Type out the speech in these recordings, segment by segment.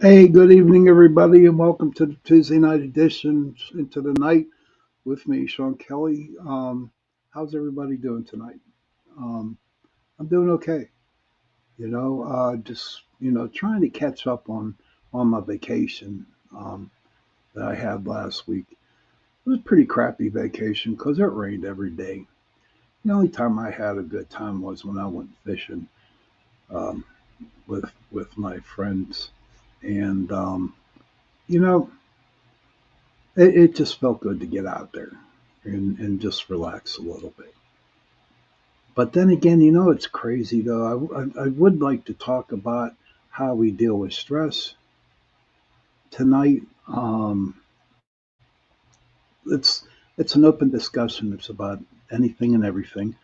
Hey, good evening, everybody, and welcome to the Tuesday night edition into the night with me, Sean Kelly. How's everybody doing tonight? Um, I'm doing okay. Just trying to catch up on my vacation that I had last week. It was a pretty crappy vacation because it rained every day. The only time I had a good time was when I went fishing um, with my friends, and you know it just felt good to get out there and just relax a little bit. But then again, it's crazy though. I would like to talk about how we deal with stress tonight. It's it's an open discussion. It's about anything and everything.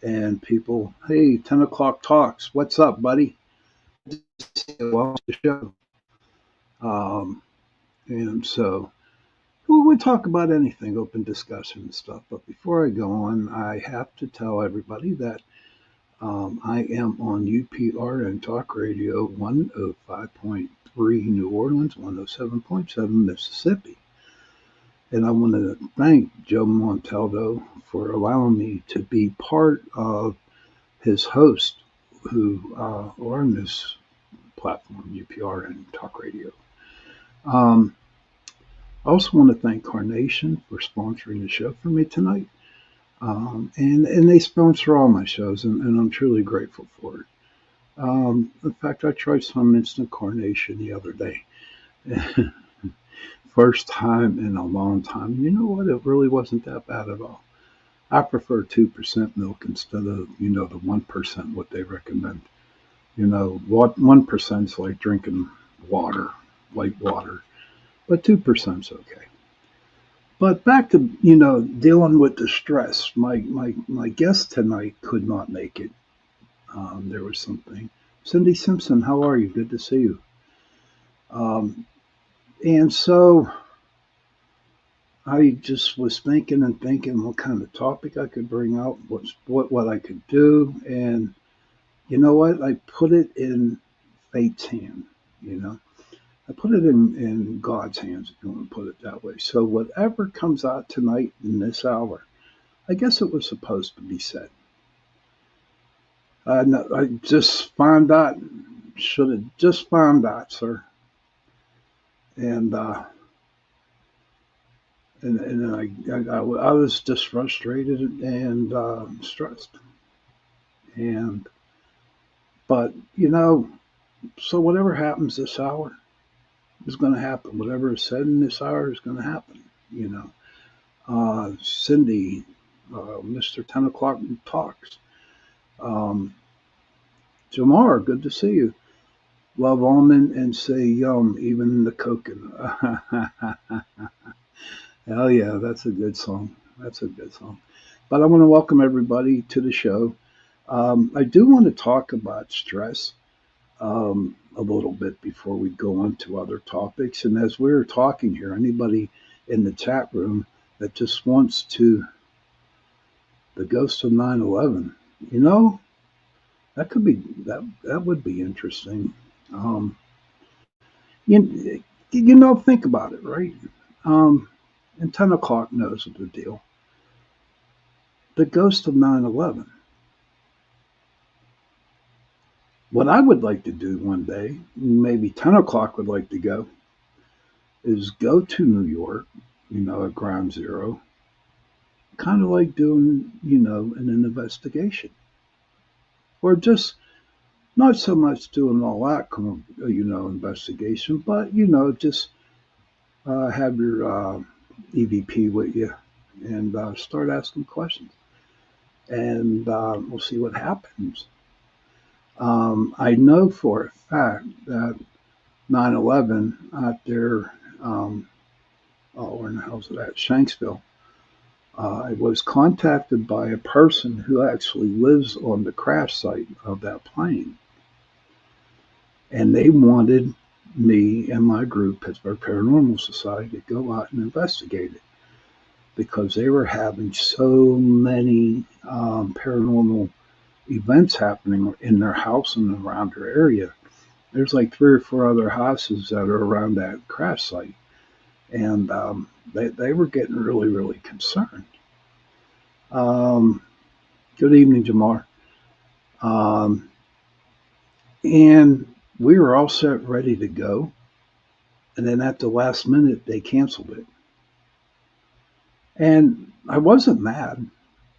And people, hey, 10 o'clock talks. What's up, buddy? Welcome to the show. Um, and so we talk about anything, open discussion and stuff. But before I go on, I have to tell everybody that I am on UPRN Talk Radio 105.3 New Orleans, 107.7 Mississippi. And I want to thank Joe Montaldo for allowing me to be part of his host who are on this platform, UPRN Talk Radio. Um, I also want to thank Carnation for sponsoring the show for me tonight. And they sponsor all my shows, and I'm truly grateful for it. In fact, I tried some instant carnation the other day. First time in a long time. You know what? It really wasn't that bad at all. I prefer 2% milk instead of, the 1% what they recommend. What 1% is like drinking water, light water, but 2% is okay. But back to, dealing with the stress. My guest tonight could not make it. There was something. Cindy Simpson, how are you? Good to see you. Um, and so I just was thinking and thinking what kind of topic I could bring out, what I could do, and you know what? I put it in fate's hand. You know, I put it in God's hands, if you want to put it that way. So whatever comes out tonight in this hour, I guess it was supposed to be said. I just found out, should have just found out, sir, and and I was just frustrated and stressed. And but so whatever happens this hour is going to happen. Whatever is said in this hour is going to happen. You know, Cindy, Mr. 10 o'clock talks. Um, Jamar, good to see you. Love almond and say yum, even the coconut. Hell yeah, that's a good song. That's a good song. But I want to welcome everybody to the show. I do want to talk about stress a little bit before we go on to other topics. And as we're talking here, anybody in the chat room that just wants to, the ghost of 9/11, you know, that could be, that would be interesting. Um, think about it, right? Um, and 10 o'clock knows the deal. The ghost of 9/11. What I would like to do one day, maybe 10 o'clock would like to go, is go to New York, at Ground Zero, kind of like doing, an investigation. Or just not so much doing all that kind of, investigation, but, just have your EVP with you and start asking questions. And we'll see what happens. I know for a fact that 9/11 out there, where in the hell's it at? Shanksville. I was contacted by a person who actually lives on the crash site of that plane, and they wanted me and my group, Pittsburgh Paranormal Society, to go out and investigate it because they were having so many paranormal events happening in their house and around their area. There's like three or four other houses that are around that crash site, and they were getting really, really concerned. Um, Good evening, Jamar. Um, and we were all set, ready to go, and then at the last minute, they canceled it. And I wasn't mad.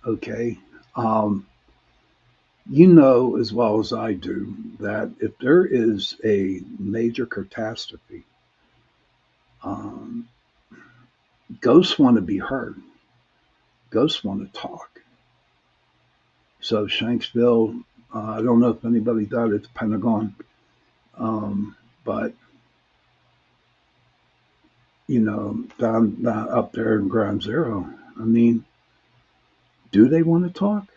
Okay. Um, you know as well as I do that if there is a major catastrophe, um, ghosts want to be heard. Ghosts want to talk. So Shanksville, I don't know if anybody died at the Pentagon, but down up there in Ground Zero, I mean, do they want to talk?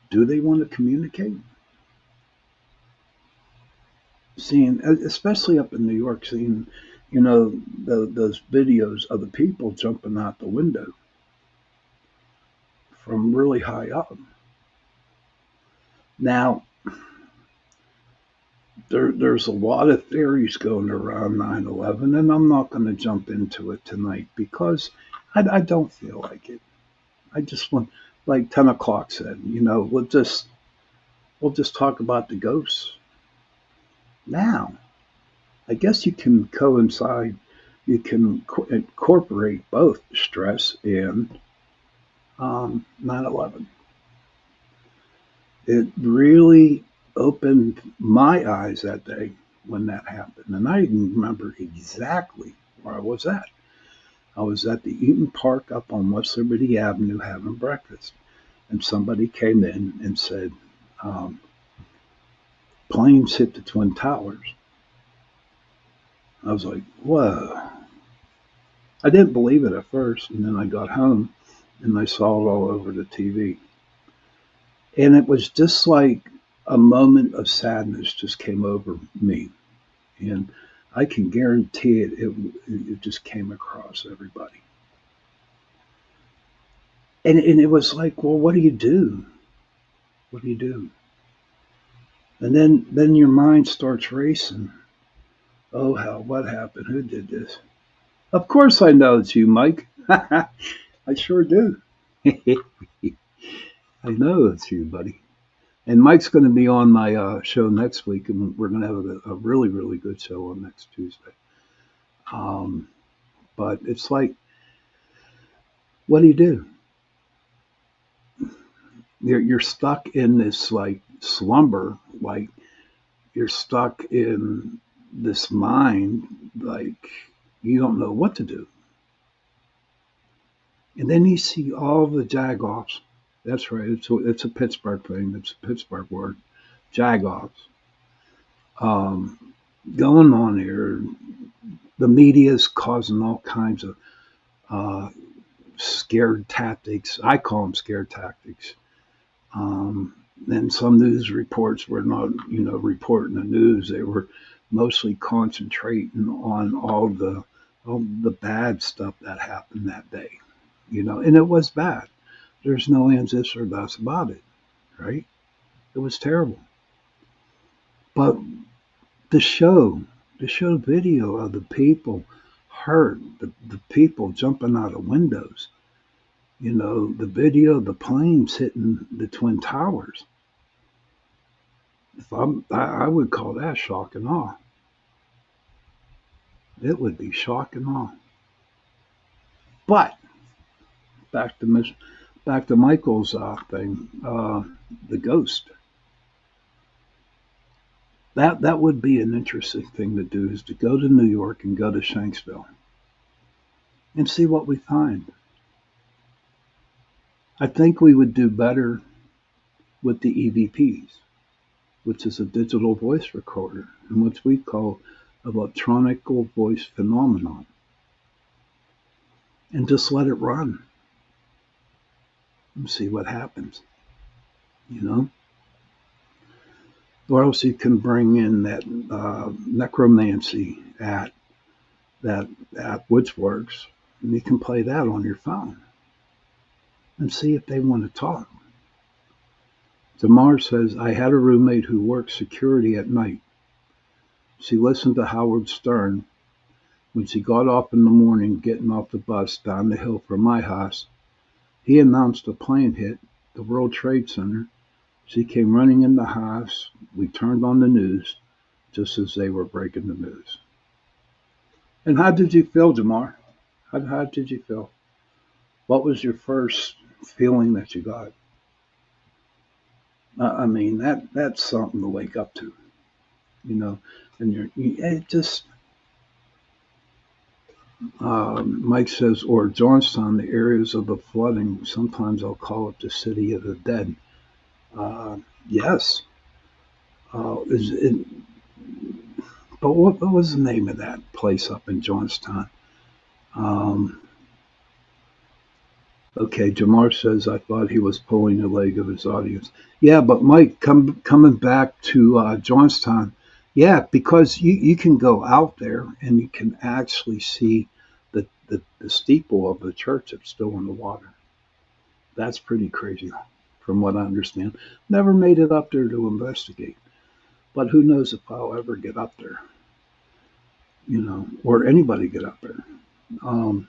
Do they want to communicate? Seeing, especially up in New York, seeing, those videos of the people jumping out the window from really high up. Now, there's a lot of theories going around 9/11, and I'm not going to jump into it tonight because I don't feel like it. I just want, like 10 o'clock said, we'll just talk about the ghosts. Now, I guess you can coincide, you can incorporate both stress and 9/11. It really opened my eyes that day when that happened. And I even remember exactly where I was at. I was at the Eaton Park up on West Liberty Avenue having breakfast. And somebody came in and said, um, planes hit the Twin Towers. I was like, whoa. I didn't believe it at first. And then I got home and I saw it all over the TV. And it was just like a moment of sadness just came over me. And I can guarantee it just came across everybody. And it was like, well, what do you do? What do you do? And then your mind starts racing. Oh hell, what happened? Who did this? Of course I know it's you, Mike. I sure do. I know it's you, buddy. And Mike's going to be on my show next week, and we're going to have a really, really good show on next Tuesday. Um, but it's like, what do you do? You're stuck in this like slumber, like you're stuck in this mind, like you don't know what to do. And then you see all the jagoffs. That's right. It's a Pittsburgh thing. It's a Pittsburgh word. Jagoffs. Um, Going on here. The media is causing all kinds of uh, scared tactics. I call them scared tactics. Um, and some news reports were not, reporting the news. They were mostly concentrating on all the bad stuff that happened that day, and it was bad. There's no ands, ifs, or buts about it, right? It was terrible. But the show, the show video of the people hurt, the people jumping out of windows, the video of the planes hitting the Twin Towers. I would call that shock and awe. It would be shock and awe. But back to back to Michael's thing, the ghost. That would be an interesting thing to do is to go to New York and go to Shanksville and see what we find. I think we would do better with the EVPs, which is a digital voice recorder, and which we call electronic voice phenomenon, and just let it run and see what happens, you know? Or else you can bring in that necromancy that at Woodsworks, and you can play that on your phone and see if they want to talk. Damar says, I had a roommate who worked security at night. She listened to Howard Stern. When she got up in the morning getting off the bus down the hill from my house, he announced a plane hit the World Trade Center. She came running in the house. We turned on the news just as they were breaking the news. And how did you feel, Damar? How did you feel? What was your first feeling that you got? I mean, that's something to wake up to, you know. And it just. Mike says, or Johnstown, the areas of the flooding. Sometimes I'll call it the city of the dead. Yes. Is it, but what was the name of that place up in Johnstown? Um, okay, Jamar says I thought he was pulling the leg of his audience. Yeah, but Mike, coming back to Johnstown, yeah, because you can go out there and you can actually see the steeple of the church that's still in the water. That's pretty crazy, from what I understand. Never made it up there to investigate, but who knows if I'll ever get up there, or anybody get up there. Um,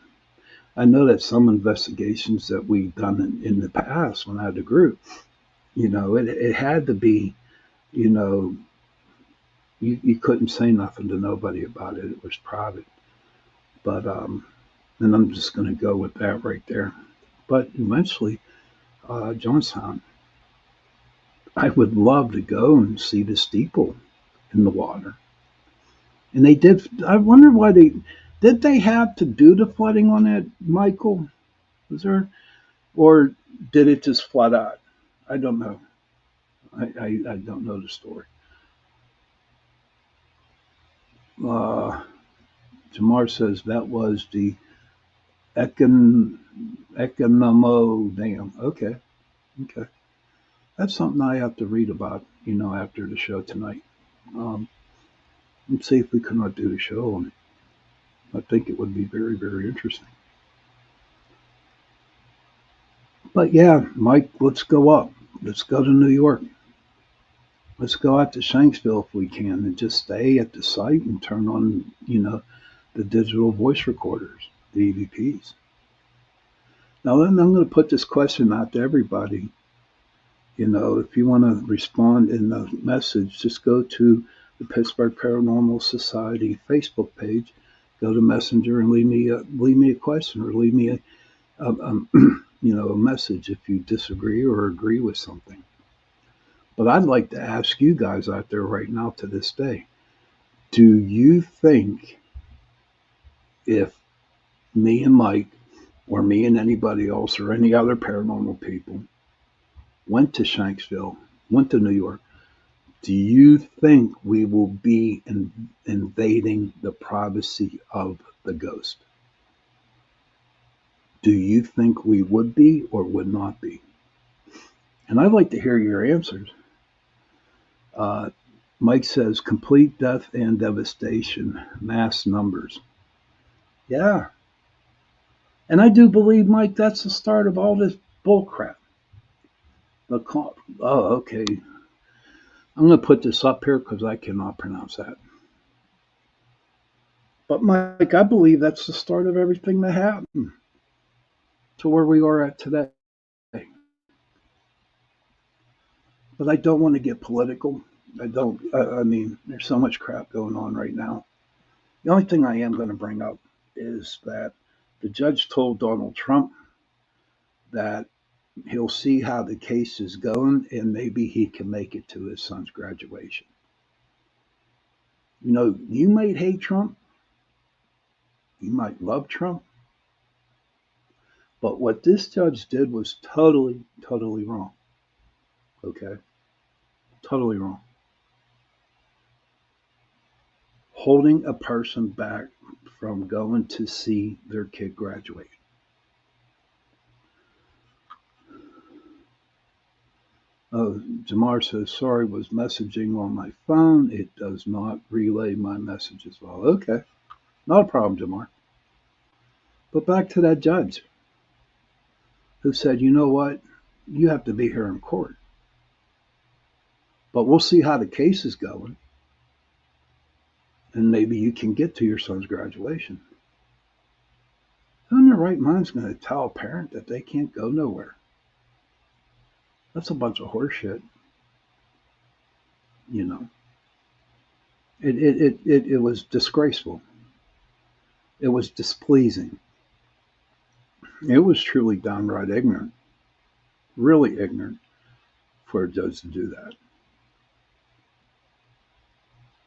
I know that some investigations that we've done in the past when I had the group, it had to be, you know, you couldn't say nothing to nobody about it. It was private. But, and I'm just going to go with that right there. But eventually, Johnstown, I would love to go and see the steeple in the water. And they did. I wonder why they have to do the flooding on that, Michael? Was there, or did it just flood out? I don't know. I don't know the story. Uh, Jamar says that was the Economo Dam. Okay, okay. That's something I have to read about, after the show tonight. Um, let's see if we cannot do the show on it. I think it would be very, very interesting. But yeah, Mike, let's go up. Let's go to New York. Let's go out to Shanksville if we can and just stay at the site and turn on, the digital voice recorders, the EVPs. Now, then I'm going to put this question out to everybody. If you want to respond in the message, just go to the Pittsburgh Paranormal Society Facebook page, go to Messenger and leave me a question or leave me a message if you disagree or agree with something. But I'd like to ask you guys out there right now to this day, do you think if me and Mike or me and anybody else or any other paranormal people went to Shanksville, went to New York, do you think we will be invading the privacy of the ghost? Do you think we would be or would not be? And I'd like to hear your answers. Uh, Mike says complete death and devastation, mass numbers. Yeah. And I do believe, Mike, that's the start of all this bullcrap. Okay. I'm going to put this up here because I cannot pronounce that. But, Mike, I believe that's the start of everything that happened to where we are at today. But I don't want to get political. I don't. I mean, there's so much crap going on right now. The only thing I am going to bring up is that the judge told Donald Trump that he'll see how the case is going and maybe he can make it to his son's graduation. You might hate Trump, you might love Trump, but what this judge did was totally, totally wrong. Okay? Totally wrong. Holding a person back from going to see their kid graduate. Oh, Jamar says, sorry, was messaging on my phone. It does not relay my messages well. Okay. Not a problem, Jamar. But back to that judge who said, you know what? You have to be here in court. But we'll see how the case is going, and maybe you can get to your son's graduation. Who in their right mind is going to tell a parent that they can't go nowhere? That's a bunch of horseshit, you know. It was disgraceful. It was displeasing. It was truly downright ignorant, really ignorant for a judge to do that.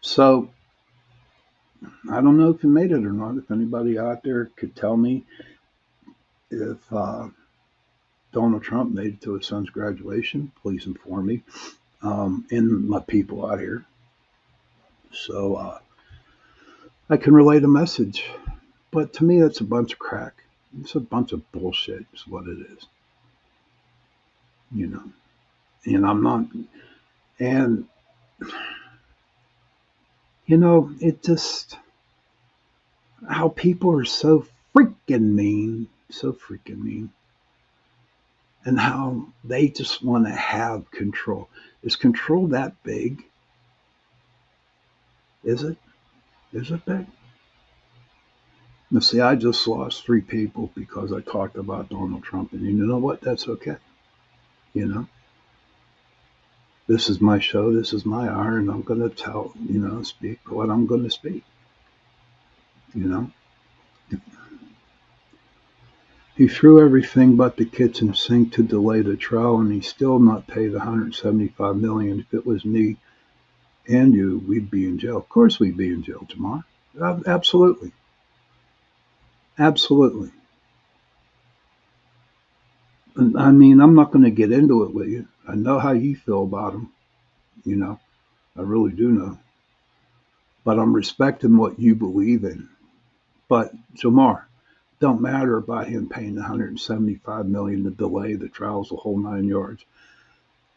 So I don't know if he made it or not. If anybody out there could tell me if Donald Trump made it to his son's graduation, please inform me, and my people out here, so I can relay the message. But to me, that's a bunch of crack. It's a bunch of bullshit, is what it is. You know, and I'm not, and it just how people are so freaking mean, and how they just want to have control. Is control that big? Is it? Is it big? Now, see, I just lost 3 people because I talked about Donald Trump, and you know what? That's okay. You know, this is my show, this is my hour, and I'm going to speak what I'm going to speak. You know, he threw everything but the kitchen sink to delay the trial, and he still not paid $175 million. If it was me and you, we'd be in jail. Of course, we'd be in jail, Jamar. Absolutely, absolutely. And I mean, I'm not going to get into it with you. I know how you feel about him. You know, I really do know. But I'm respecting what you believe in. But Jamar, don't matter about him paying $175 million to delay the trials the whole 9 yards.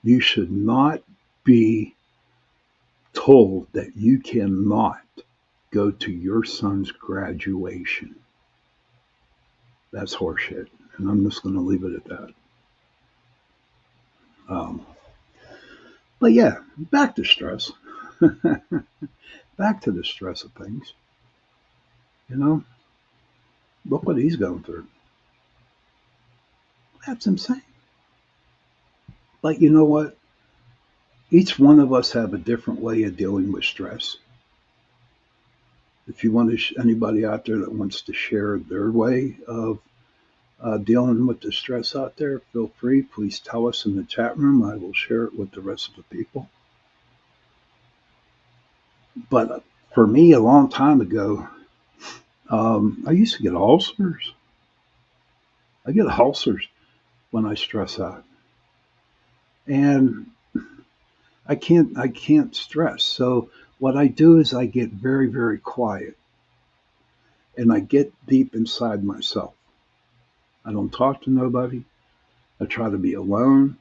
You should not be told that you cannot go to your son's graduation. That's horseshit, and I'm just going to leave it at that. Um, but yeah, back to stress. Back to the stress of things. You know, look what he's going through. That's insane. But you know what? Each one of us have a different way of dealing with stress. If you want anybody out there that wants to share their way of dealing with the stress out there, feel free. Please tell us in the chat room. I will share it with the rest of the people. But for me, a long time ago, I used to get ulcers. I get ulcers when I stress out, and I can't stress. So what I do is I get very, very quiet, and I get deep inside myself. I don't talk to nobody. I try to be alone,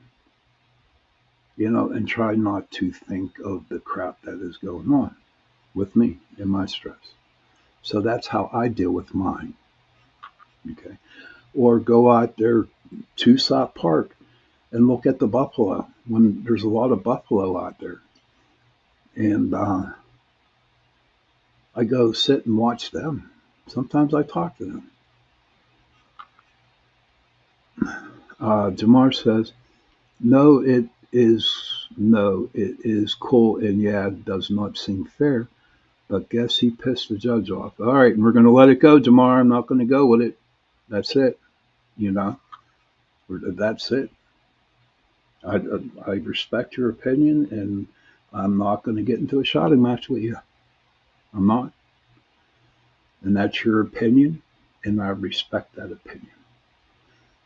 and try not to think of the crap that is going on with me and my stress. So that's how I deal with mine. Okay. Or go out there to Sop Park and look at the buffalo when there's a lot of buffalo out there. And I go sit and watch them. Sometimes I talk to them. Jamar says, no, it is cool, and yeah, it does not seem fair, but guess he pissed the judge off. All right, and we're going to let it go, Jamar. I'm not going to go with it. That's it. You know, that's it. I respect your opinion, and I'm not going to get into a shouting match with you. I'm not. And that's your opinion, and I respect that opinion.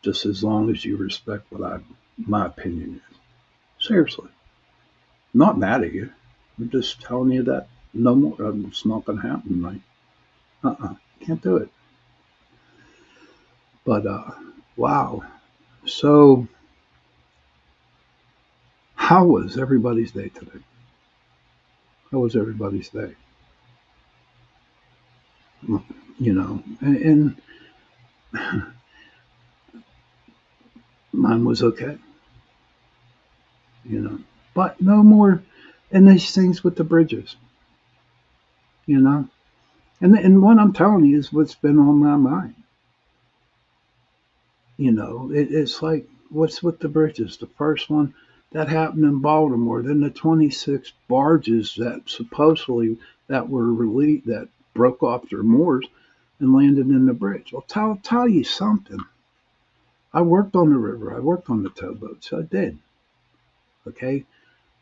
Just as long as you respect what my opinion is. Seriously. I'm not mad at you. I'm just telling you that no more. It's not going to happen, right? Can't do it. But wow. So, how was everybody's day today? How was everybody's day? And mine was okay. But no more. And these things with the bridges, you know. And what I'm telling you is what's been on my mind. It's like, what's with the bridges? The first one that happened in Baltimore, then the 26 barges that supposedly that were released that broke off their moors and landed in the bridge. Well, tell you something. I worked on the river. I worked on the towboats. I did. Okay.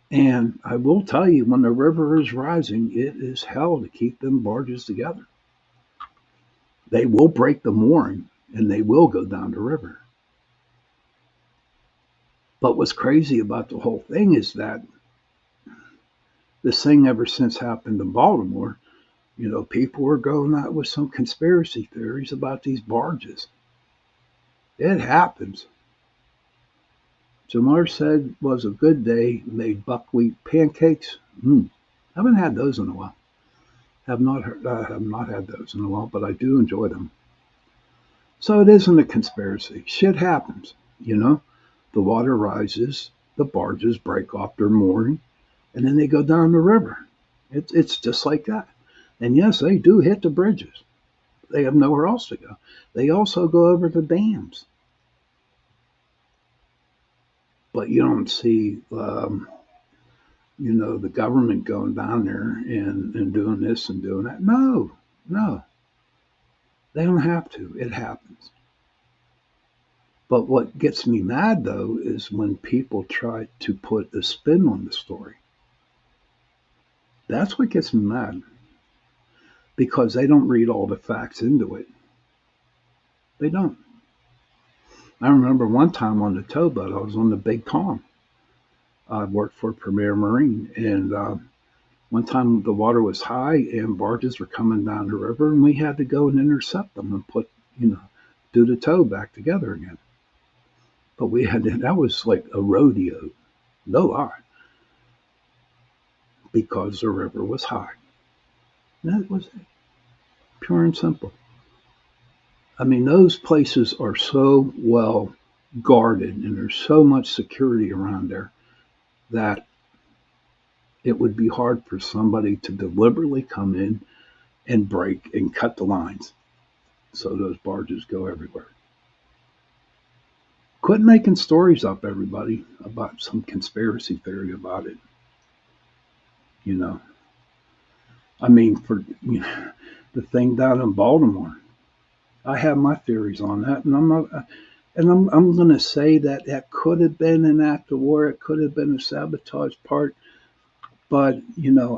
And I will tell you, when the river is rising, it is hell to keep them barges together. They will break the mooring and they will go down the river. But what's crazy about the whole thing is that this thing ever since happened in Baltimore, people were going out with some conspiracy theories about these barges. It happens. Jamar said was a good day, made buckwheat pancakes. Haven't had those in a while. Have not had those in a while, but I do enjoy them. So it isn't a conspiracy. Shit happens, you know. The water rises, the barges break off their mooring, and then they go down the river. It's just like that. And yes, they do hit the bridges. They have nowhere else to go. They also go over the dams. But you don't see, the government going down there and doing this and doing that. No, no, they don't have to. It happens. But what gets me mad, though, is when people try to put a spin on the story. That's what gets me mad because they don't read all the facts into it. They don't. I remember one time on the towboat, I was on the Big Calm. I worked for Premier Marine, and one time the water was high and barges were coming down the river, and we had to go and intercept them and do the tow back together again. But that was like a rodeo, no lie, because the river was high. That was it, pure and simple. I mean, those places are so well guarded and there's so much security around there that it would be hard for somebody to deliberately come in and break and cut the lines so those barges go everywhere. Quit making stories up, everybody, about some conspiracy theory about it. You know, I mean, the thing down in Baltimore, I have my theories on that, and I'm not. And I'm going to say that could have been an act of war. It could have been a sabotage part. But,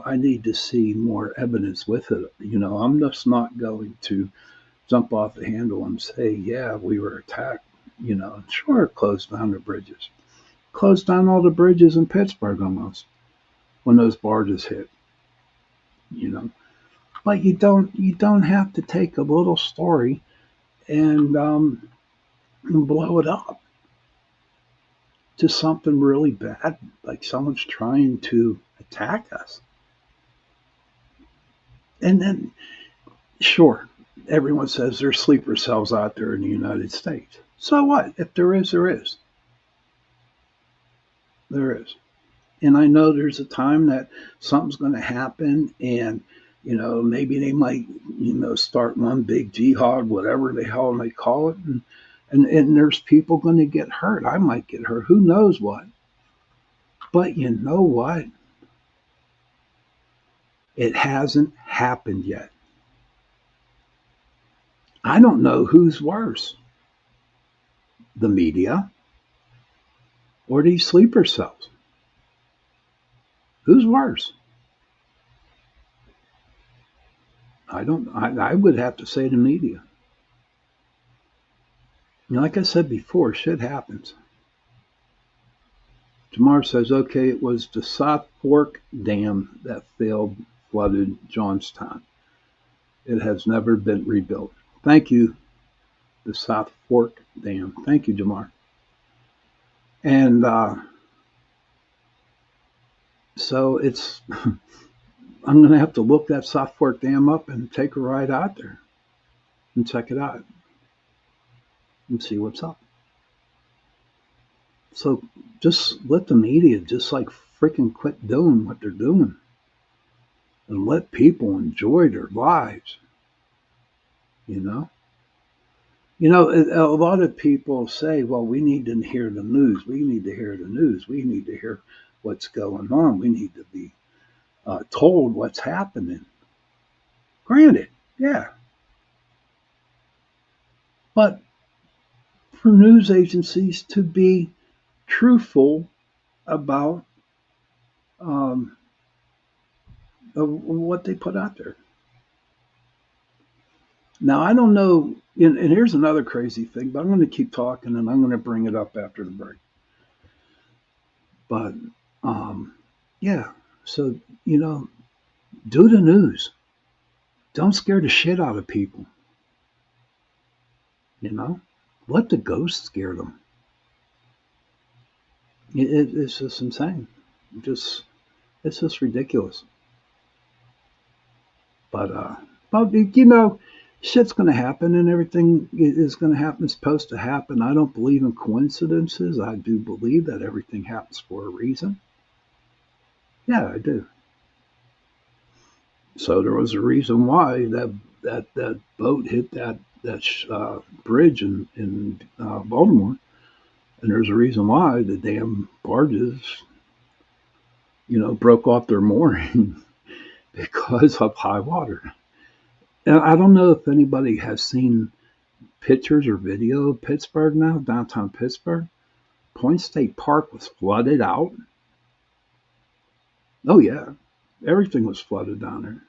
I need to see more evidence with it. I'm just not going to jump off the handle and say, yeah, we were attacked. Sure, closed down the bridges. Closed down all the bridges in Pittsburgh almost when those barges hit. You know, but you don't have to take a little story and blow it up to something really bad, like someone's trying to attack us. And then, sure, everyone says there's sleeper cells out there in the United States. So what? If there is, there is. There is. And I know there's a time that something's going to happen, and maybe they might start one big jihad, whatever the hell they call it, and there's people going to get hurt. I might get hurt. Who knows what? But you know what? It hasn't happened yet. I don't know who's worse, the media or these sleeper cells. Who's worse? I don't. I would have to say the media. Like I said before, shit happens. Jamar says, okay, it was the South Fork Dam that failed, flooded Johnstown. It has never been rebuilt. Thank you, the South Fork Dam. Thank you, Jamar. And so it's, I'm going to have to look that South Fork Dam up and take a ride out there and check it out and see what's up. So just let the media just like freaking quit doing what they're doing and let people enjoy their lives, you know? A lot of people say, well, we need to hear the news. We need to hear the news. We need to hear what's going on. We need to be told what's happening. Granted, yeah. But for news agencies to be truthful about what they put out there. Now, I don't know, and here's another crazy thing, but I'm going to keep talking and I'm going to bring it up after the break. But, yeah, so, do the news. Don't scare the shit out of people. Let the ghosts scare them. It's just insane. It's just ridiculous. But shit's going to happen and everything is going to happen. It's supposed to happen. I don't believe in coincidences. I do believe that everything happens for a reason. Yeah, I do. So there was a reason why that boat hit that bridge in Baltimore. And there's a reason why the damn barges, broke off their mooring because of high water. And I don't know if anybody has seen pictures or video of Pittsburgh now, downtown Pittsburgh. Point State Park was flooded out. Oh, yeah. Everything was flooded down there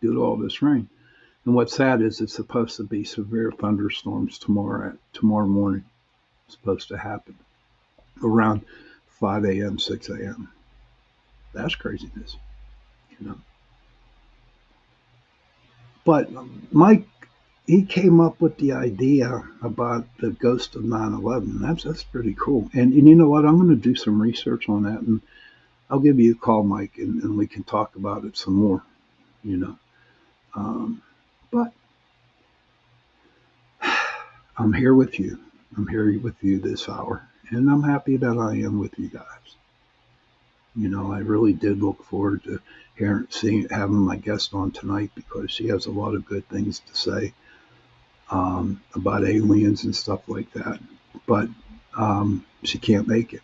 due to all this rain. And what's sad is it's supposed to be severe thunderstorms tomorrow morning. It's supposed to happen around 5 a.m., 6 a.m. That's craziness, But Mike, he came up with the idea about the ghost of 9/11. That's pretty cool. And you know what? I'm going to do some research on that, and I'll give you a call, Mike, and we can talk about it some more, But I'm here with you. I'm here with you this hour, and I'm happy that I am with you guys. I really did look forward to having my guest on tonight because she has a lot of good things to say about aliens and stuff like that. But she can't make it.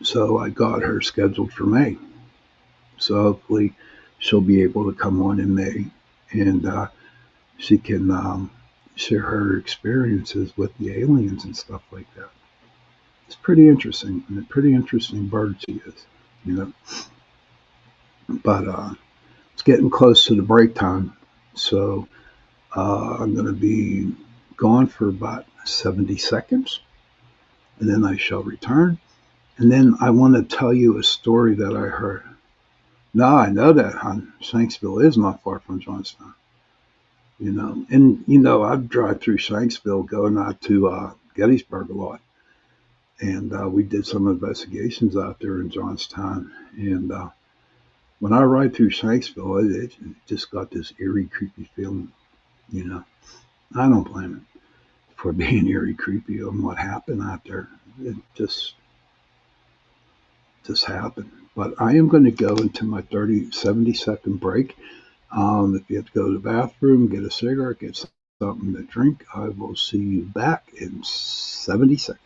So I got her scheduled for May. So hopefully she'll be able to come on in May and she can share her experiences with the aliens and stuff like that. It's pretty interesting, and a pretty interesting bird she is, But it's getting close to the break time, so I'm going to be gone for about 70 seconds, and then I shall return. And then I want to tell you a story that I heard. Now I know that Shanksville is not far from Johnstown, And I drive through Shanksville going out to Gettysburg a lot. And we did some investigations out there in Johnstown. And when I ride through Shanksville, it just got this eerie, creepy feeling, I don't blame it for being eerie, creepy on what happened out there. It just happened. But I am going to go into my 70-second break. If you have to go to the bathroom, get a cigarette, get something to drink, I will see you back in 70 seconds.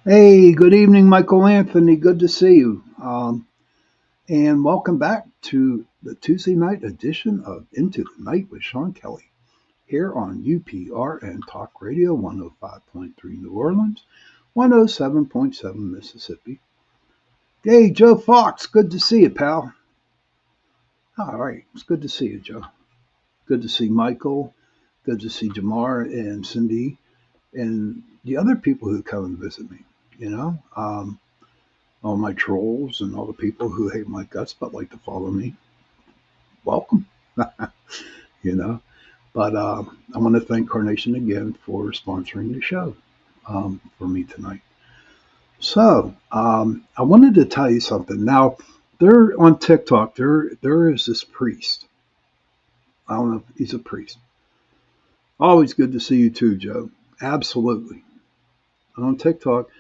Hey, good evening, Michael Anthony. Good to see you. And welcome back to the Tuesday night edition of Into the Night with Sean Kelly here on UPR and Talk Radio 105.3 New Orleans, 107.7 Mississippi. Hey, Joe Fox. Good to see you, pal. All right. It's good to see you, Joe. Good to see Michael. Good to see Jamar and Cindy and the other people who come and visit me. You know, all my trolls and all the people who hate my guts but like to follow me. Welcome, you know. But I want to thank Carnation again for sponsoring the show for me tonight. So I wanted to tell you something. Now, there on TikTok, there is this priest. I don't know if he's a priest. Always good to see you too, Joe. Absolutely. On TikTok,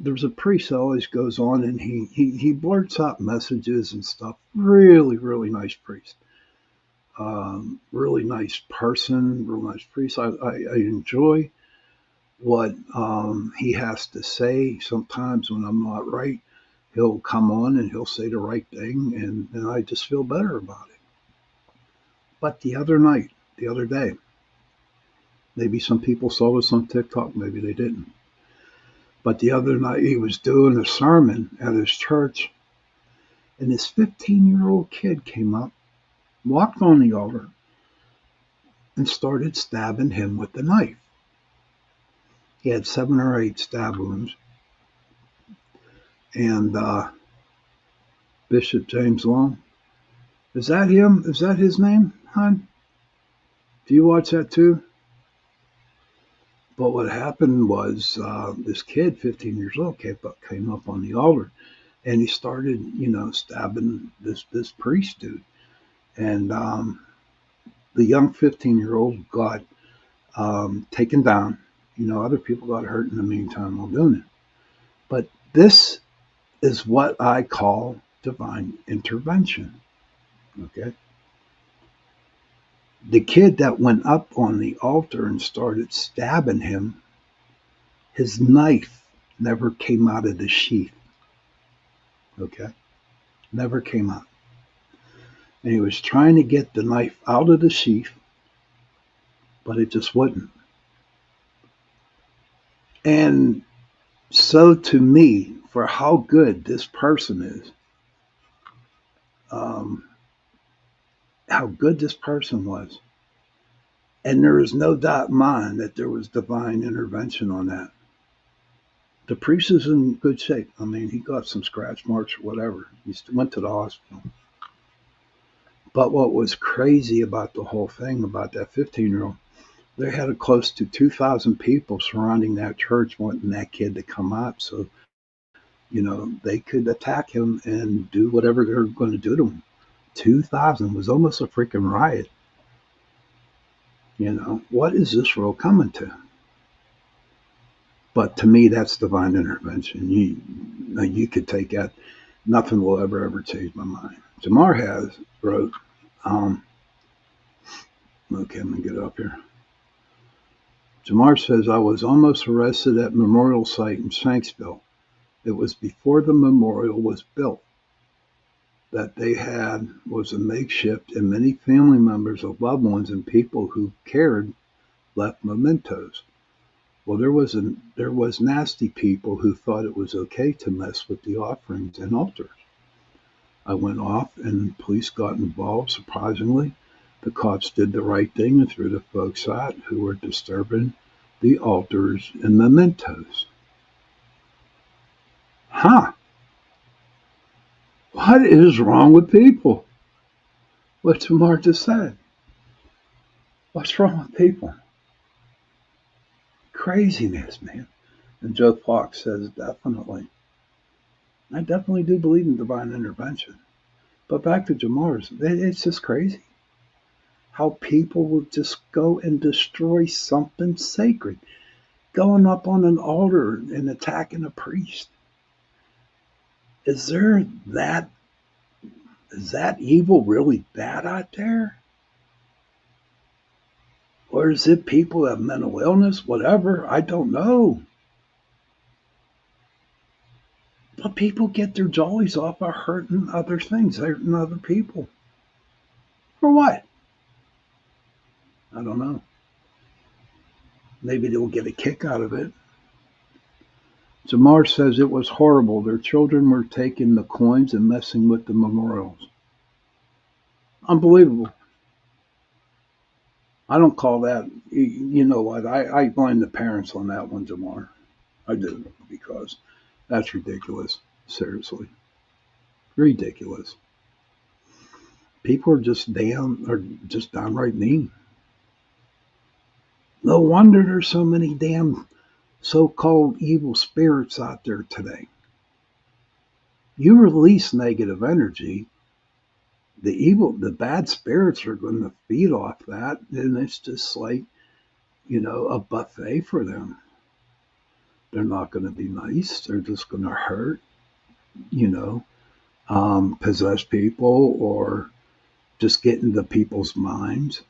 there's a priest that always goes on and he blurts out messages and stuff. Really, really nice priest. Really nice person, real nice priest. I enjoy what he has to say. Sometimes when I'm not right, he'll come on and he'll say the right thing, and I just feel better about it. But the other day, maybe some people saw this on TikTok, maybe they didn't. But the other night, he was doing a sermon at his church, and this 15-year-old kid came up, walked on the altar, and started stabbing him with the knife. He had 7 or 8 stab wounds. And Bishop James Long, is that him? Is that his name, hon? Do you watch that too? But what happened was this kid, 15 years old, came up on the altar, and he started, stabbing this priest dude. And the young 15-year-old got taken down. Other people got hurt in the meantime while doing it. But this is what I call divine intervention. Okay? The kid that went up on the altar and started stabbing him, his knife never came out of the sheath. Okay? Never came out. And he was trying to get the knife out of the sheath, but it just wouldn't. And so to me, for how good this person is, how good this person was, and there is no doubt in mind that there was divine intervention on that. The priest is in good shape. I mean, he got some scratch marks or whatever. He went to the hospital. But what was crazy about the whole thing, about that 15-year-old, they had close to 2,000 people surrounding that church wanting that kid to come out so, they could attack him and do whatever they were going to do to him. 2,000 was almost a freaking riot. What is this world coming to? But to me, that's divine intervention. You could take that. Nothing will ever change my mind. Jamar wrote, okay, let me get up here. Jamar says, I was almost arrested at Memorial Site in Shanksville. It was before the memorial was built. That they had was a makeshift, and many family members of loved ones and people who cared left mementos. Well, there was nasty people who thought it was okay to mess with the offerings and altars. I went off and police got involved. Surprisingly, the cops did the right thing and threw the folks out who were disturbing the altars and mementos. Huh? What is wrong with people? What Tamar just said. What's wrong with people? Craziness, man. And Joe Fox says, definitely. I definitely do believe in divine intervention. But back to Jamar's, it's just crazy how people will just go and destroy something sacred, going up on an altar and attacking a priest. Is that evil really bad out there? Or is it people that have mental illness? Whatever, I don't know. But people get their jollies off of hurting other things, hurting other people. For what? I don't know. Maybe they'll get a kick out of it. Jamar says it was horrible. Their children were taking the coins and messing with the memorials. Unbelievable. I don't call that, you know what? I blame the parents on that one, Jamar. I do, because that's ridiculous. Seriously. Ridiculous. People are just downright mean. No wonder there's so many damn so-called evil spirits out there today. You release negative energy, the bad spirits are going to feed off that, and it's just like, a buffet for them. They're not going to be nice. They're just going to hurt, you know, possess people or just get into people's minds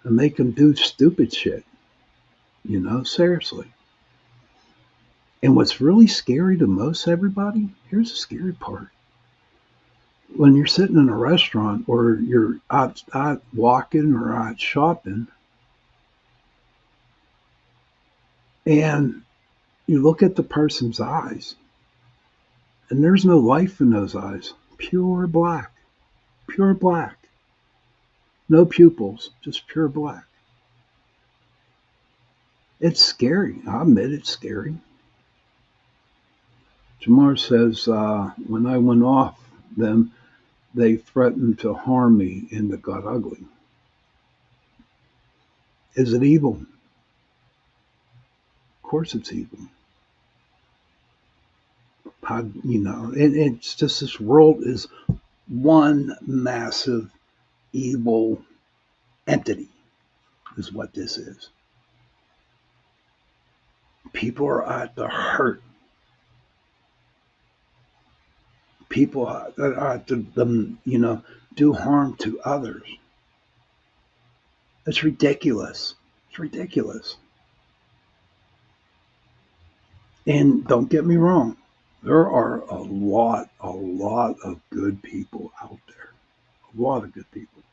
and make them do stupid shit, seriously. And what's really scary to most everybody, here's the scary part. When you're sitting in a restaurant or you're out walking or out shopping, and you look at the person's eyes, and there's no life in those eyes. Pure black. Pure black. No pupils, just pure black. It's scary. I admit it's scary. Jamar says, when I went off them, they threatened to harm me and it got ugly. Is it evil? Of course it's evil. It's just this world is one massive evil entity, is what this is. People are out to hurt. People are out to do harm to others. It's ridiculous. It's ridiculous. And don't get me wrong, there are a lot of good people out there. A lot of good people.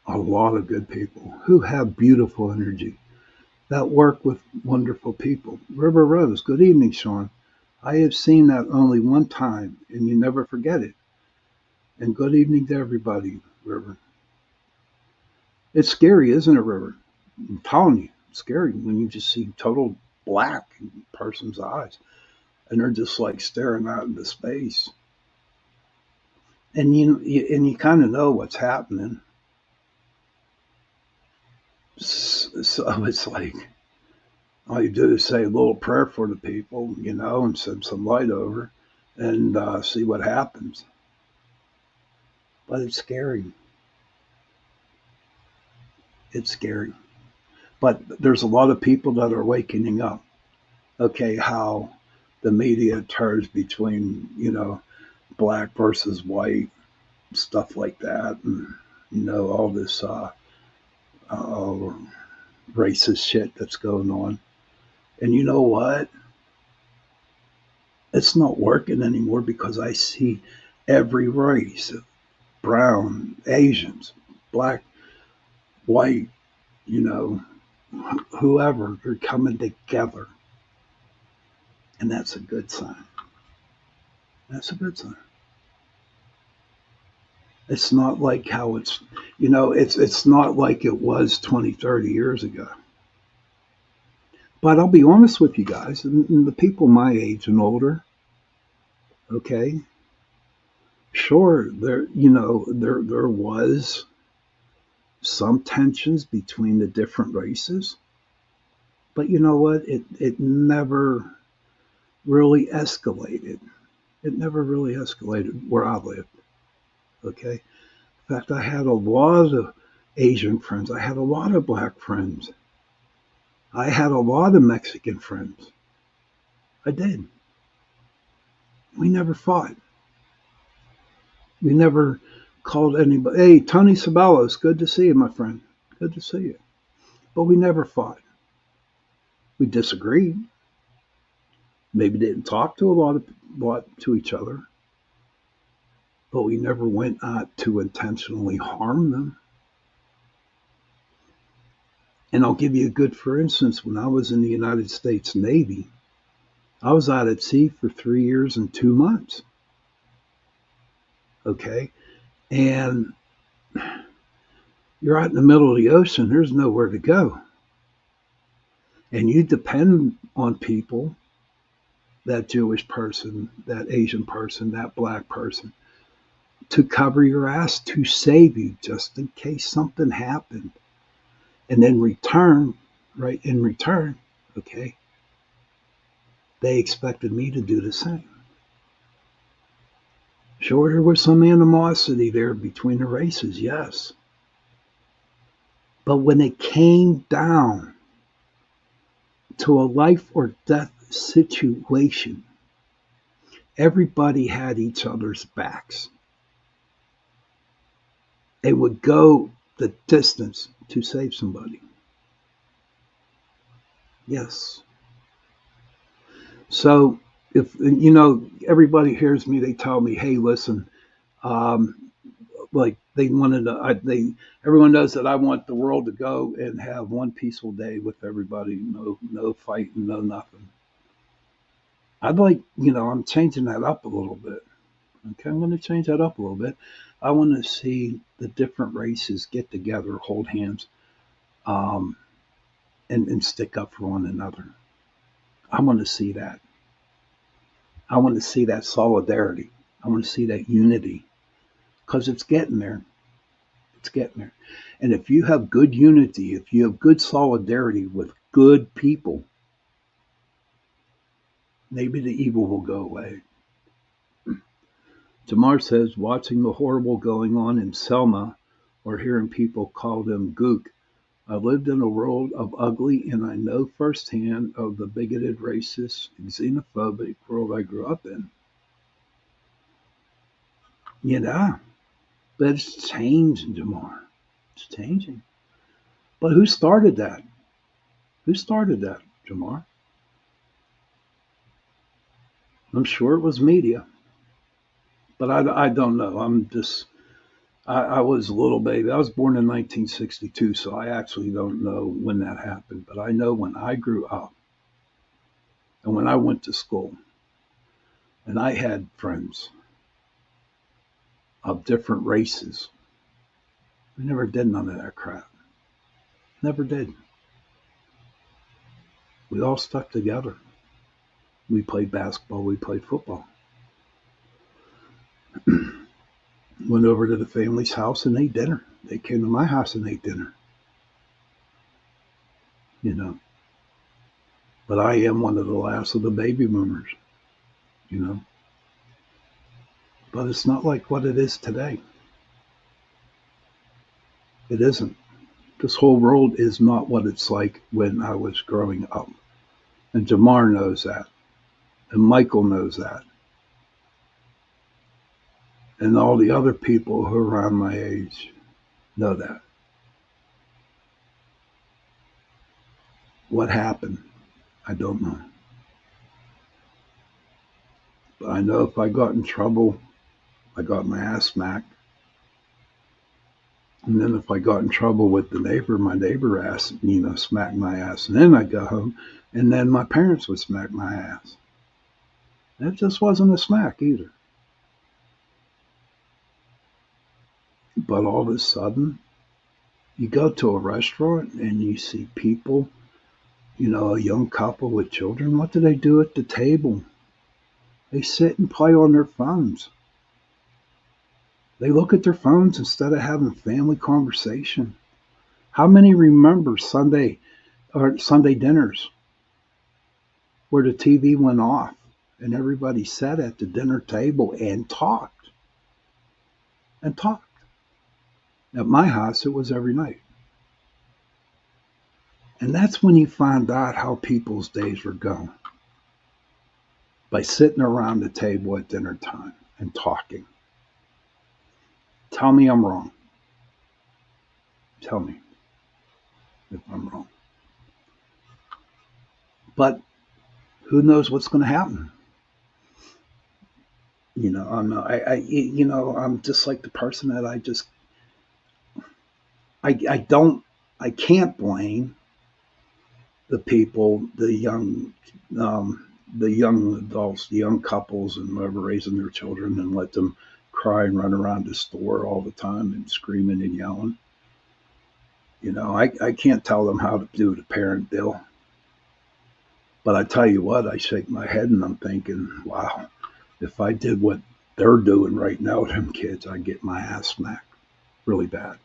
A lot of good people who have beautiful energy that work with wonderful people. River Rose, good evening, Sean. I have seen that only one time, and you never forget it. And good evening to everybody, River. It's scary, isn't it, River? I'm telling you, it's scary when you just see total black in a person's eyes, and they're just like staring out into space. And you kind of know what's happening. So it's like all you do is say a little prayer for the people, and send some light over and see what happens. But it's scary. It's scary. But there's a lot of people that are wakening up. Okay, how the media turns between, black versus white, stuff like that, and, all this racist shit that's going on. And you know what? It's not working anymore because I see every race, brown, Asians, black, white, whoever, they're coming together. And that's a good sign. That's a good sign. It's not like how it's not like it was 20, 30 years ago. But I'll be honest with you guys, and the people my age and older, okay, sure, there was some tensions between the different races, but you know what? It never really escalated. It never really escalated where I lived. Okay. In fact, I had a lot of Asian friends. I had a lot of black friends. I had a lot of Mexican friends. I did. We never fought. We never called anybody. Hey, Tony Sabalos, good to see you, my friend. Good to see you. But we never fought. We disagreed. Maybe didn't talk to a lot to each other, but we never went out to intentionally harm them. And I'll give you a good for instance. When I was in the United States Navy, I was out at sea for 3 years and 2 months. Okay. And you're out in the middle of the ocean, there's nowhere to go. And you depend on people, that Jewish person, that Asian person, that black person, to cover your ass, to save you just in case something happened. And then return, right? In return, okay, they expected me to do the same. Sure, there was some animosity there between the races, yes. But when it came down to a life or death situation, everybody had each other's backs. They would go the distance to save somebody. Yes. So if everybody hears me, they tell me, "Hey, listen, um, like they wanted to, everyone knows that I want the world to go and have one peaceful day with everybody, no fighting, no nothing." I'd like, I'm changing that up a little bit. Okay, I'm going to change that up a little bit. I want to see the different races get together, hold hands, um, and stick up for one another. I want to see that. I want to see that solidarity. I want to see that unity because it's getting there. It's getting there. And if you have good unity, if you have good solidarity with good people, maybe the evil will go away. Jamar says, watching the horrible going on in Selma or hearing people call them gook. I lived in a world of ugly and I know firsthand of the bigoted, racist, xenophobic world I grew up in. Yeah, but it's changing, Jamar. It's changing. But who started that? Who started that, Jamar? I'm sure it was media, but I don't know. I was a little baby. I was born in 1962, so I actually don't know when that happened. But I know when I grew up and when I went to school and I had friends of different races, we never did none of that crap. Never did. We all stuck together. We played basketball, we played football. Went over to the family's house and ate dinner. They came to my house and ate dinner. You know, but I am one of the last of the baby boomers. You know, but it's not like what it is today. It isn't. This whole world is not what it's like when I was growing up. And Jamar knows that. And Michael knows that. And all the other people who are around my age know that. What happened? I don't know. But I know if I got in trouble, I got my ass smacked. And then if I got in trouble with the neighbor, my neighbor ass, smacked my ass. And then I'd go home, and then my parents would smack my ass. It just wasn't a smack either. But all of a sudden, you go to a restaurant and you see people, a young couple with children. What do they do at the table? They sit and play on their phones. They look at their phones instead of having family conversation. How many remember Sunday dinners where the TV went off and everybody sat at the dinner table and talked and talked? At my house, it was every night. And that's when you find out how people's days were going, by sitting around the table at dinner time and talking. Tell me I'm wrong. Tell me if I'm wrong. But who knows what's going to happen? I'm just like the person that I don't, I can't blame the people, the young adults, the young couples, and whoever raising their children and let them cry and run around the store all the time and screaming and yelling. I can't tell them how to do the parent deal. But I tell you what, I shake my head and I'm thinking, wow, if I did what they're doing right now to them kids, I'd get my ass smacked really bad.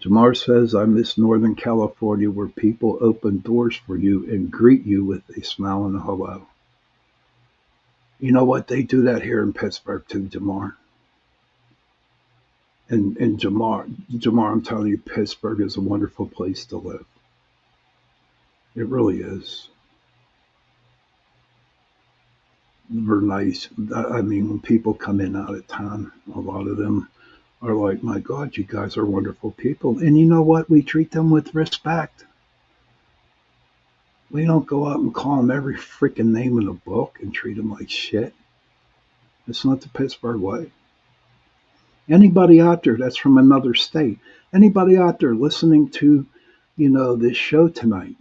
Jamar says, I miss Northern California where people open doors for you and greet you with a smile and a hello. You know what? They do that here in Pittsburgh too, Jamar. And Jamar, I'm telling you, Pittsburgh is a wonderful place to live. It really is. We're nice. I mean, when people come in out of town, a lot of them are like, my God, you guys are wonderful people. And you know what? We treat them with respect. We don't go out and call them every freaking name in the book and treat them like shit. It's not the Pittsburgh way. Anybody out there that's from another state, anybody out there listening to, this show tonight,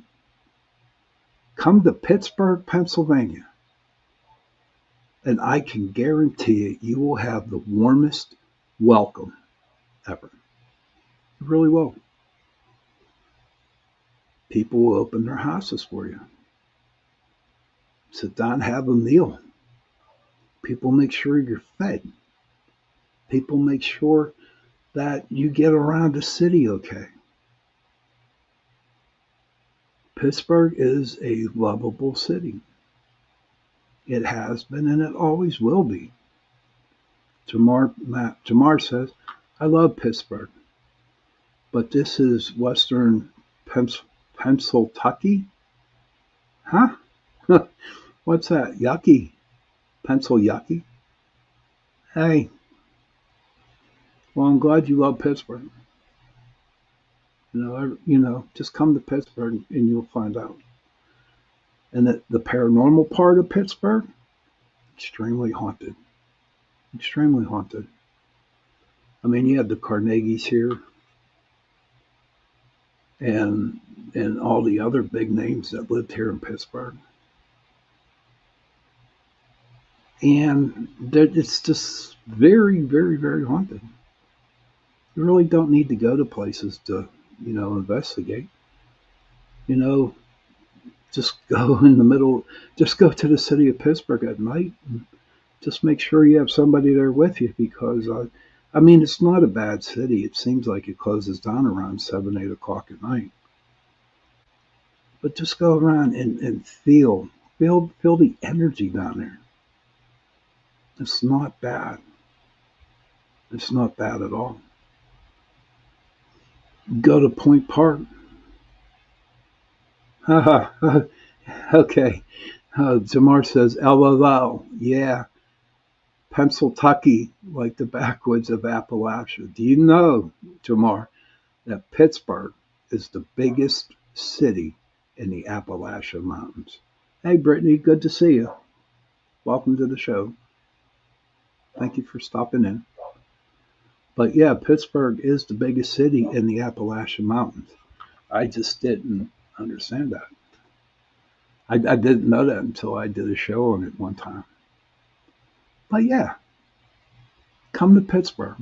come to Pittsburgh, Pennsylvania, and I can guarantee you will have the warmest welcome ever. You really will. People will open their houses for you. Sit down, have a meal. People make sure you're fed. People make sure that you get around the city okay. Pittsburgh is a lovable city. It has been and it always will be. Jamar says, I love Pittsburgh, but this is Western Pennsylvania? Huh? What's that? Yucky. Pencil yucky? Hey, well, I'm glad you love Pittsburgh. Just come to Pittsburgh and you'll find out. And the paranormal part of Pittsburgh, extremely haunted. Extremely haunted. I mean, you had the Carnegies here and all the other big names that lived here in Pittsburgh. And it's just very, very, very haunted. You really don't need to go to places to, investigate. You know, just go in the middle, just go to the city of Pittsburgh at night and just make sure you have somebody there with you because, I mean, it's not a bad city. It seems like it closes down around 7, 8 o'clock at night. But just go around and feel the energy down there. It's not bad. It's not bad at all. Go to Point Park. Okay. Jamar says, LOL. Yeah. Pennsylvania, like the backwoods of Appalachia. Do you know, Jamar, that Pittsburgh is the biggest city in the Appalachian Mountains? Hey, Brittany, good to see you. Welcome to the show. Thank you for stopping in. But yeah, Pittsburgh is the biggest city in the Appalachian Mountains. I just didn't understand that. I didn't know that until I did a show on it one time. But yeah, come to Pittsburgh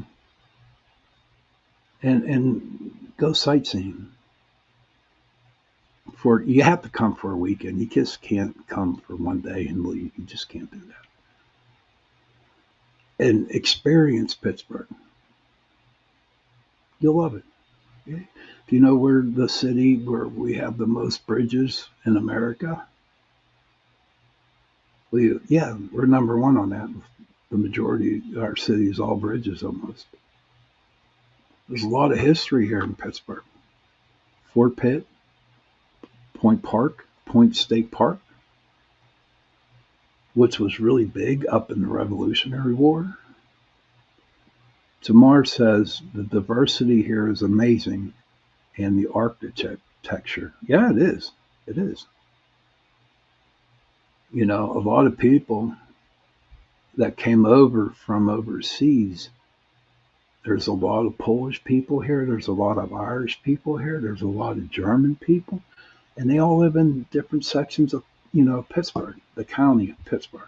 and go sightseeing. You have to come for a weekend. You just can't come for one day and leave. You just can't do that. And experience Pittsburgh. You'll love it. Okay? Do you know we're the city where we have the most bridges in America? We're number one on that. The majority of our city is all bridges almost. There's a lot of history here in Pittsburgh. Fort Pitt, Point Park, Point State Park, which was really big up in the Revolutionary War. Tamar says the diversity here is amazing and the architecture. Yeah, it is. It is. A lot of people that came over from overseas, there's a lot of Polish people here, there's a lot of Irish people here, there's a lot of German people, and they all live in different sections of, Pittsburgh, the county of Pittsburgh.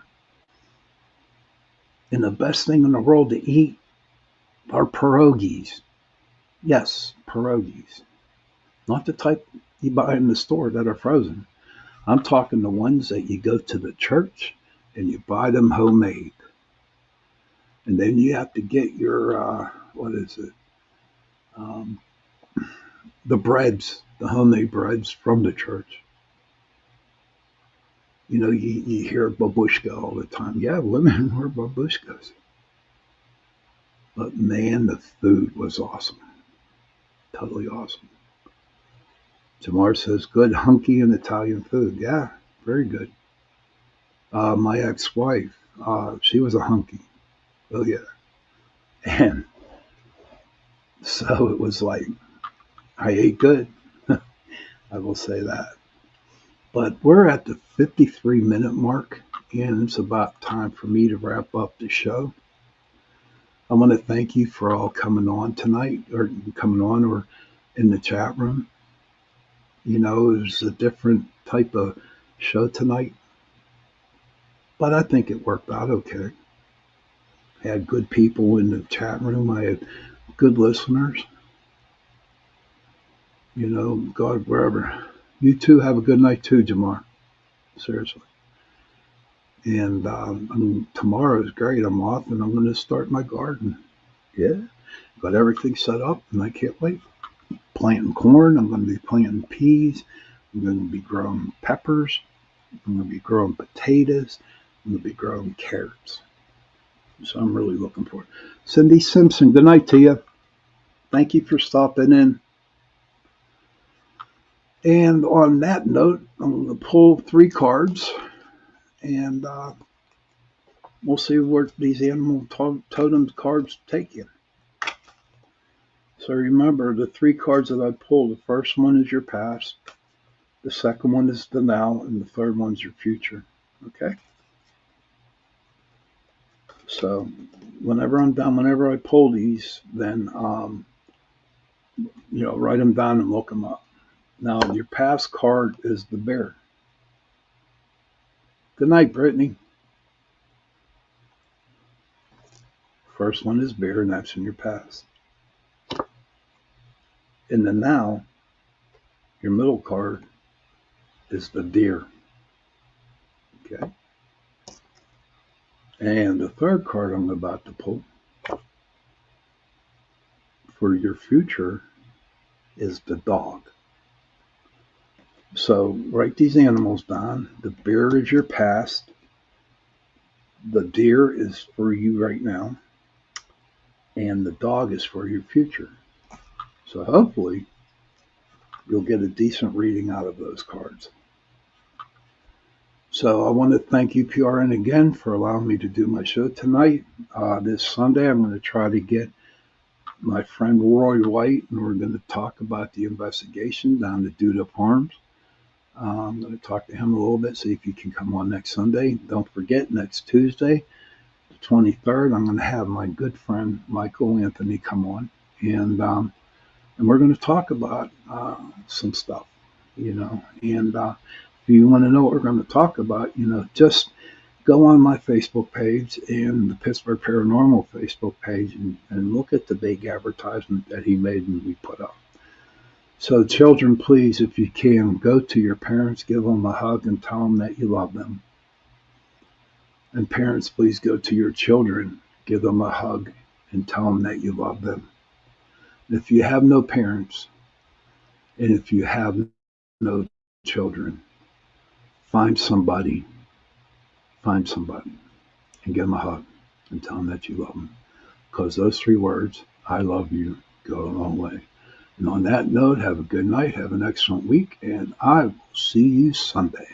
And the best thing in the world to eat are pierogies. Yes, pierogies. Not the type you buy in the store that are frozen. I'm talking the ones that you go to the church and you buy them homemade. And then you have to get your, what is it? Um, the breads, the homemade breads from the church. You hear babushka all the time. Yeah, women wear babushkas. But man, the food was awesome. Totally awesome. Jamar says, good hunky and Italian food. Yeah, very good. My ex-wife, she was a hunky. Oh, yeah. And so it was like, I ate good. I will say that. But we're at the 53-minute mark, and it's about time for me to wrap up the show. I want to thank you for all coming on tonight, or coming on, or in the chat room. It was a different type of show tonight, but I think it worked out okay. I had good people in the chat room. I had good listeners. God, wherever. You too have a good night too, Jamar. Seriously. And tomorrow is great. I'm off and I'm going to start my garden. Yeah. Got everything set up and I can't wait. Planting corn. I'm going to be planting peas. I'm going to be growing peppers. I'm going to be growing potatoes. I'm going to be growing carrots. So I'm really looking forward. Cindy Simpson, good night to you. Thank you for stopping in. And on that note, I'm going to pull 3 cards, and we'll see where these animal totem cards take you. So remember, the 3 cards that I pulled, the first one is your past, the second one is the now, and the third one's your future. Okay? So whenever I'm done, whenever I pull these, then, write them down and look them up. Now, your past card is the bear. Good night, Brittany. First one is bear, and that's in your past. In the now, your middle card is the deer. Okay. And the third card I'm about to pull for your future is the dog. So write these animals down. The bear is your past. The deer is for you right now. And the dog is for your future. So hopefully you'll get a decent reading out of those cards. So I want to thank UPRN again for allowing me to do my show tonight. This Sunday I'm going to try to get my friend Roy White, and we're going to talk about the investigation down at Duda Farms. I'm going to talk to him a little bit, see if he can come on next Sunday. Don't forget, next Tuesday, the 23rd, I'm going to have my good friend Michael Anthony come on, and we're going to talk about some stuff, and if you want to know what we're going to talk about, just go on my Facebook page and the Pittsburgh Paranormal Facebook page and look at the big advertisement that he made and we put up. So children, please, if you can, go to your parents, give them a hug and tell them that you love them. And parents, please go to your children, give them a hug and tell them that you love them. If you have no parents, and if you have no children, find somebody and give them a hug and tell them that you love them. Because those 3 words, I love you, go a long way. And on that note, have a good night, have an excellent week, and I will see you Sunday.